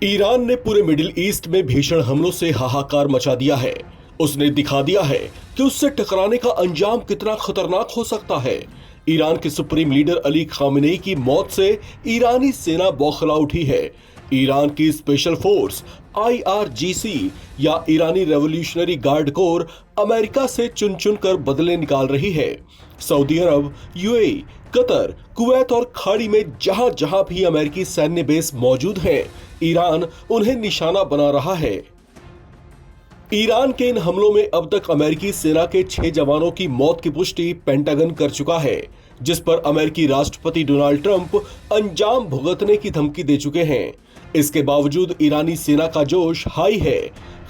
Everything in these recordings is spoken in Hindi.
ईरान ने पूरे मिडिल ईस्ट में भीषण हमलों से हाहाकार मचा दिया है। उसने दिखा दिया है कि उससे टकराने का अंजाम कितना खतरनाक हो सकता है। ईरान के सुप्रीम लीडर अली खामेनेई की मौत से ईरानी सेना बौखला उठी है। ईरान की स्पेशल फोर्स IRGC या ईरानी रेवोल्यूशनरी गार्ड कोर अमेरिका से चुन चुन कर बदले निकाल रही है। सऊदी अरब, UAE, कतर, कुवैत और खाड़ी में जहां जहां भी अमेरिकी सैन्य बेस मौजूद हैं, ईरान उन्हें निशाना बना रहा है। ईरान के इन हमलों में अब तक अमेरिकी सेना के 6 जवानों की मौत की पुष्टि पेंटागन कर चुका है, जिस पर अमेरिकी राष्ट्रपति डोनाल्ड ट्रंप अंजाम भुगतने की धमकी दे चुके हैं। इसके बावजूद ईरानी सेना का जोश हाई है।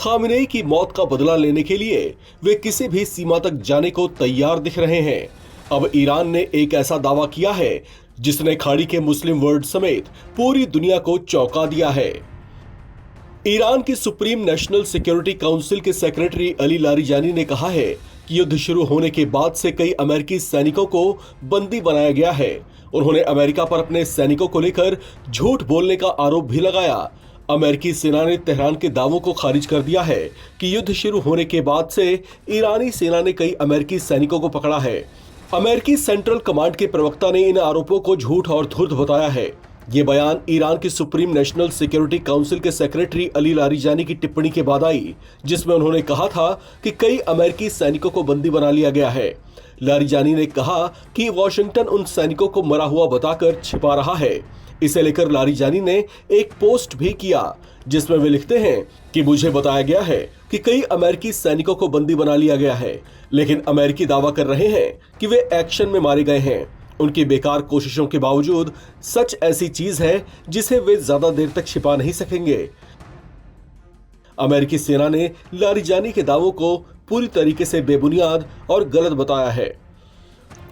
खामेनेई की मौत का बदला लेने के लिए वे किसी भी सीमा तक जाने को तैयार दिख रहे हैं। अब ईरान ने एक ऐसा दावा किया है जिसने खाड़ी के मुस्लिम वर्ल्ड समेत पूरी दुनिया को चौंका दिया है। ईरान की सुप्रीम नेशनल सिक्योरिटी काउंसिल के सेक्रेटरी अली लारिजानी ने कहा है कि युद्ध शुरू होने के बाद से कई अमेरिकी सैनिकों को बंदी बनाया गया है। उन्होंने अमेरिका पर अपने सैनिकों को लेकर झूठ बोलने का आरोप भी लगाया। अमेरिकी सेना ने तेहरान के दावों को खारिज कर दिया है कि युद्ध शुरू होने के बाद से ईरानी सेना ने कई अमेरिकी सैनिकों को पकड़ा है। अमेरिकी सेंट्रल कमांड के प्रवक्ता ने इन आरोपों को झूठ और धूर्त बताया है। ये बयान ईरान की सुप्रीम नेशनल सिक्योरिटी काउंसिल के सेक्रेटरी अली लारिजानी की टिप्पणी के बाद आई, जिसमें उन्होंने कहा था कि कई अमेरिकी सैनिकों को बंदी बना लिया गया है। लारिजानी ने कहा कि वॉशिंगटन उन सैनिकों को मरा हुआ बताकर छिपा रहा है। इसे लेकर लारिजानी ने एक पोस्ट भी किया, जिसमें वे लिखते हैं कि मुझे बताया गया है कि कई अमेरिकी सैनिकों को बंदी बना लिया गया है, लेकिन अमेरिकी दावा कर रहे हैं कि वे एक्शन में मारे गए हैं। उनकी बेकार कोशिशों के बावजूद सच ऐसी चीज है जिसे वे ज्यादा देर तक छिपा नहीं सकेंगे। अमेरिकी सेना ने लारिजानी के दावों को पूरी तरीके से बेबुनियाद और गलत बताया है।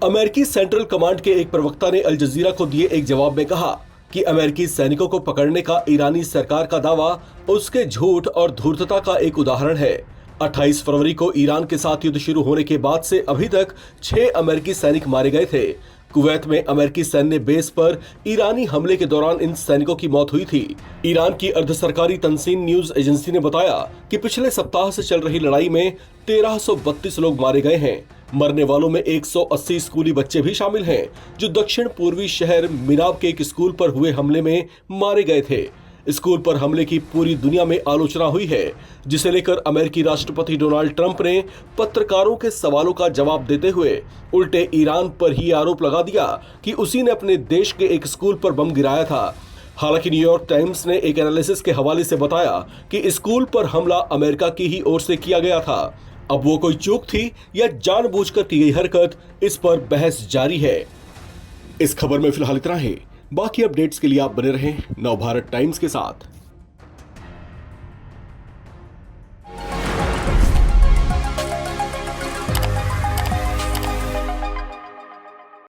अमेरिकी सेंट्रल कमांड के एक प्रवक्ता ने अल जजीरा को दिए एक जवाब में कहा कि अमेरिकी सैनिकों को पकड़ने का ईरानी सरकार का दावा उसके झूठ और धूर्तता का एक उदाहरण है। 28 फरवरी को ईरान के साथ युद्ध शुरू होने के बाद से अभी तक 6 अमेरिकी सैनिक मारे गए थे। कुवैत में अमेरिकी सैन्य बेस पर ईरानी हमले के दौरान इन सैनिकों की मौत हुई थी। ईरान की अर्ध सरकारी तंसीन न्यूज एजेंसी ने बताया कि पिछले सप्ताह से चल रही लड़ाई में 1332 लोग मारे गए हैं। मरने वालों में 180 स्कूली बच्चे भी शामिल हैं, जो दक्षिण पूर्वी शहर मिनाब के एक स्कूल पर हुए हमले में मारे गए थे। स्कूल पर हमले की पूरी दुनिया में आलोचना हुई है, जिसे लेकर अमेरिकी राष्ट्रपति डोनाल्ड ट्रंप ने पत्रकारों के सवालों का जवाब देते हुए उल्टे ईरान पर ही आरोप लगा दिया कि उसी ने अपने देश के एक स्कूल पर बम गिराया था। हालांकि न्यूयॉर्क टाइम्स ने एक एनालिसिस के हवाले से बताया कि स्कूल पर हमला अमेरिका की ही ओर से किया गया था। अब वो कोई चूक थी या जानबूझकर की गई हरकत, इस पर बहस जारी है। इस खबर में फिलहाल इतना ही। बाकी अपडेट्स के लिए आप बने रहें नवभारत टाइम्स के साथ।